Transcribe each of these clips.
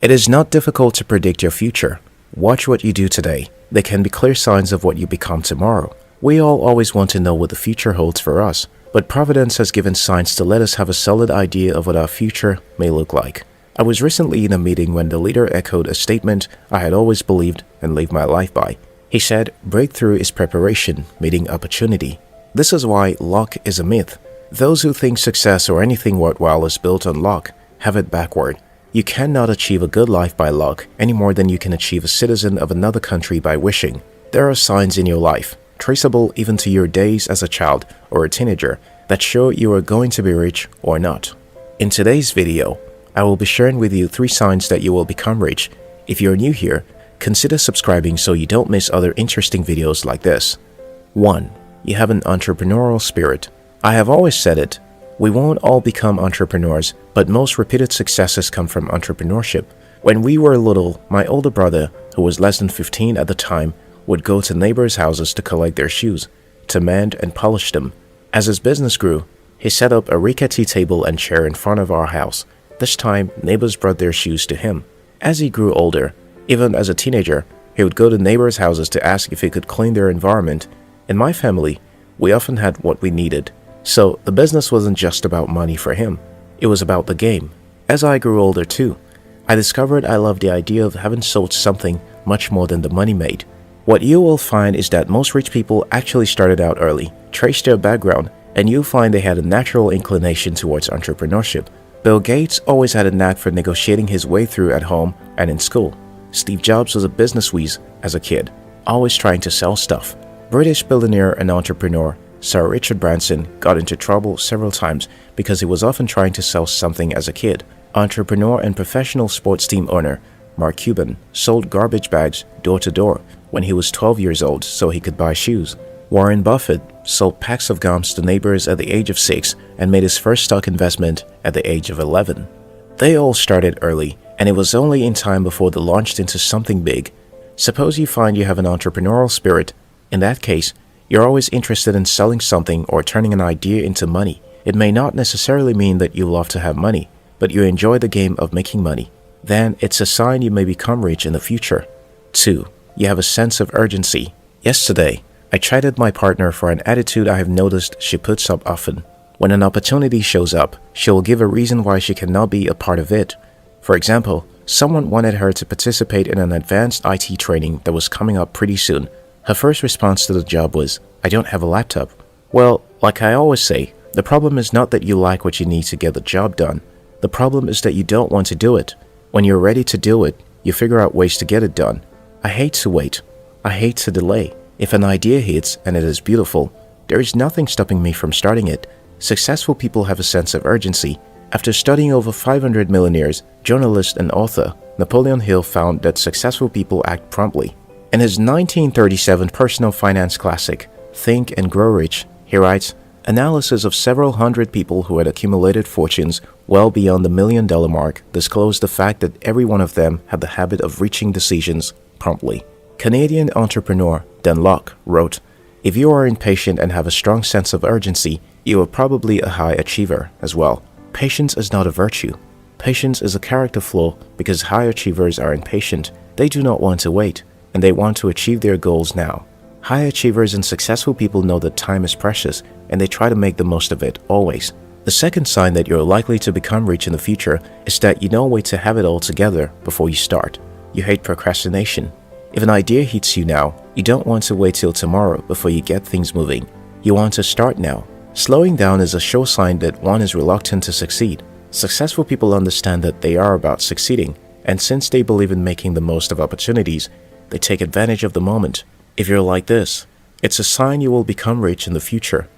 It is not difficult to predict your future. Watch what you do today. They can be clear signs of what you become tomorrow. We all always want to know what the future holds for us, but Providence has given signs to let us have a solid idea of what our future may look like. I was recently in a meeting when the leader echoed a statement I had always believed and lived my life by. He said, breakthrough is preparation, meeting opportunity. This is why luck is a myth. Those who think success or anything worthwhile is built on luck have it backward. You cannot achieve a good life by luck any more than you can achieve a citizen of another country by wishing. There are signs in your life, traceable even to your days as a child or a teenager, that show you are going to be rich or not. In today's video, I will be sharing with you 3 signs that you will become rich. If you're new here, consider subscribing so you don't miss other interesting videos like this. 1. You have an entrepreneurial spirit. I have always said it. We won't all become entrepreneurs, but most repeated successes come from entrepreneurship. When we were little, my older brother, who was less than 15 at the time, would go to neighbors' houses to collect their shoes, to mend and polish them. As his business grew, he set up a rickety table and chair in front of our house. This time, neighbors brought their shoes to him. As he grew older, even as a teenager, he would go to neighbors' houses to ask if he could clean their environment. In my family, we often had what we needed. So the business wasn't just about money for him. It was about the game. As I grew older too, I discovered I loved the idea of having sold something much more than the money made. What you will find is that most rich people actually started out early, traced their background, and you'll find they had a natural inclination towards entrepreneurship. Bill Gates always had a knack for negotiating his way through at home and in school. Steve Jobs was a business whiz as a kid, always trying to sell stuff. British billionaire and entrepreneur Sir Richard Branson got into trouble several times because he was often trying to sell something as a kid. Entrepreneur and professional sports team owner Mark Cuban sold garbage bags door to door when he was 12 years old so he could buy shoes. Warren Buffett sold packs of gums to neighbors at the age of 6 and made his first stock investment at the age of 11. They all started early, and it was only in time before they launched into something big. Suppose you find you have an entrepreneurial spirit. In that case, you're always interested in selling something or turning an idea into money. It may not necessarily mean that you love to have money, but you enjoy the game of making money. Then it's a sign you may become rich in the future. 2. You have a sense of urgency. Yesterday, I chided my partner for an attitude I have noticed she puts up often. When an opportunity shows up, she will give a reason why she cannot be a part of it. For example, someone wanted her to participate in an advanced IT training that was coming up pretty soon. Her first response to the job was, "I don't have a laptop." Well, like I always say, the problem is not that you like what you need to get the job done. The problem is that you don't want to do it. When you're ready to do it, you figure out ways to get it done. I hate to wait. I hate to delay. If an idea hits and it is beautiful, there is nothing stopping me from starting it. Successful people have a sense of urgency. After studying over 500 millionaires, journalist and author Napoleon Hill found that successful people act promptly. In his 1937 personal finance classic, Think and Grow Rich, he writes, analysis of several hundred people who had accumulated fortunes well beyond the $1 million mark disclosed the fact that every one of them had the habit of reaching decisions promptly. Canadian entrepreneur Dan Lok wrote, if you are impatient and have a strong sense of urgency, you are probably a high achiever as well. Patience is not a virtue. Patience is a character flaw because high achievers are impatient. They do not want to wait, and they want to achieve their goals now. High achievers and successful people know that time is precious, and they try to make the most of it always. The second sign that you're likely to become rich in the future is that you don't wait to have it all together before you start. You hate procrastination. If an idea hits you now, you don't want to wait till tomorrow before you get things moving. You want to start now. Slowing down is a sure sign that one is reluctant to succeed. Successful people understand that they are about succeeding, and since they believe in making the most of opportunities, they take advantage of the moment. If you're like this, it's a sign you will become rich in the future.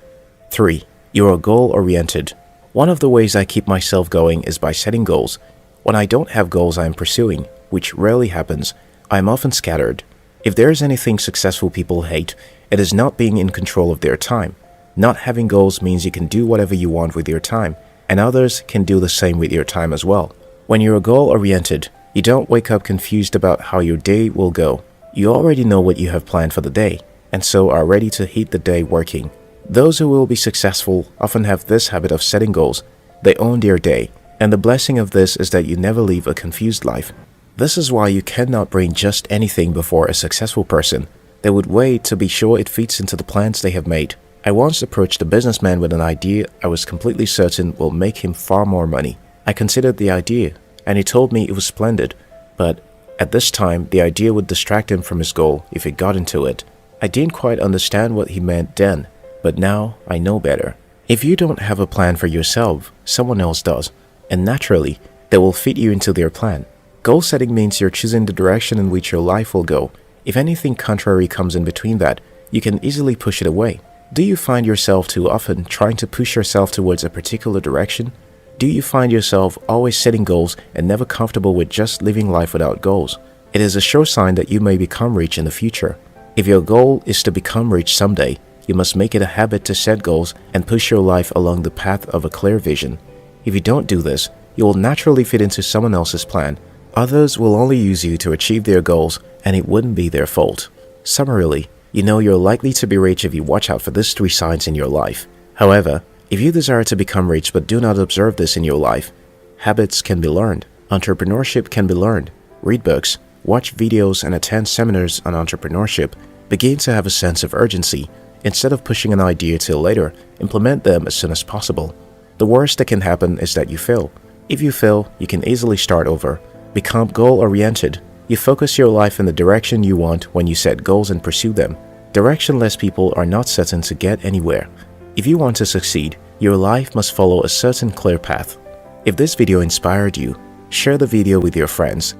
3. You are goal-oriented. One of the ways I keep myself going is by setting goals. When I don't have goals I am pursuing, which rarely happens, I am often scattered. If there is anything successful people hate, it is not being in control of their time. Not having goals means you can do whatever you want with your time, and others can do the same with your time as well. When you're goal-oriented, you don't wake up confused about how your day will go. You already know what you have planned for the day, and so are ready to hit the day working. Those who will be successful often have this habit of setting goals. They own their day, and the blessing of this is that you never live a confused life. This is why you cannot bring just anything before a successful person. They would wait to be sure it fits into the plans they have made. I once approached a businessman with an idea I was completely certain will make him far more money. I considered the idea, and he told me it was splendid, but at this time, the idea would distract him from his goal if he got into it. I didn't quite understand what he meant then, but now I know better. If you don't have a plan for yourself, someone else does, and naturally, they will fit you into their plan. Goal setting means you're choosing the direction in which your life will go. If anything contrary comes in between that, you can easily push it away. Do you find yourself too often trying to push yourself towards a particular direction? Do you find yourself always setting goals and never comfortable with just living life without goals? It is a sure sign that you may become rich in the future. If your goal is to become rich someday, you must make it a habit to set goals and push your life along the path of a clear vision. If you don't do this, you will naturally fit into someone else's plan. Others will only use you to achieve their goals, and it wouldn't be their fault. Summarily, you know you're likely to be rich if you watch out for these 3 signs in your life. However, if you desire to become rich but do not observe this in your life, habits can be learned, entrepreneurship can be learned, read books, watch videos and attend seminars on entrepreneurship, begin to have a sense of urgency. Instead of pushing an idea till later, implement them as soon as possible. The worst that can happen is that you fail. If you fail, you can easily start over. Become goal-oriented. You focus your life in the direction you want when you set goals and pursue them. Directionless people are not certain to get anywhere. If you want to succeed, your life must follow a certain clear path. If this video inspired you, share the video with your friends.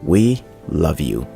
We love you.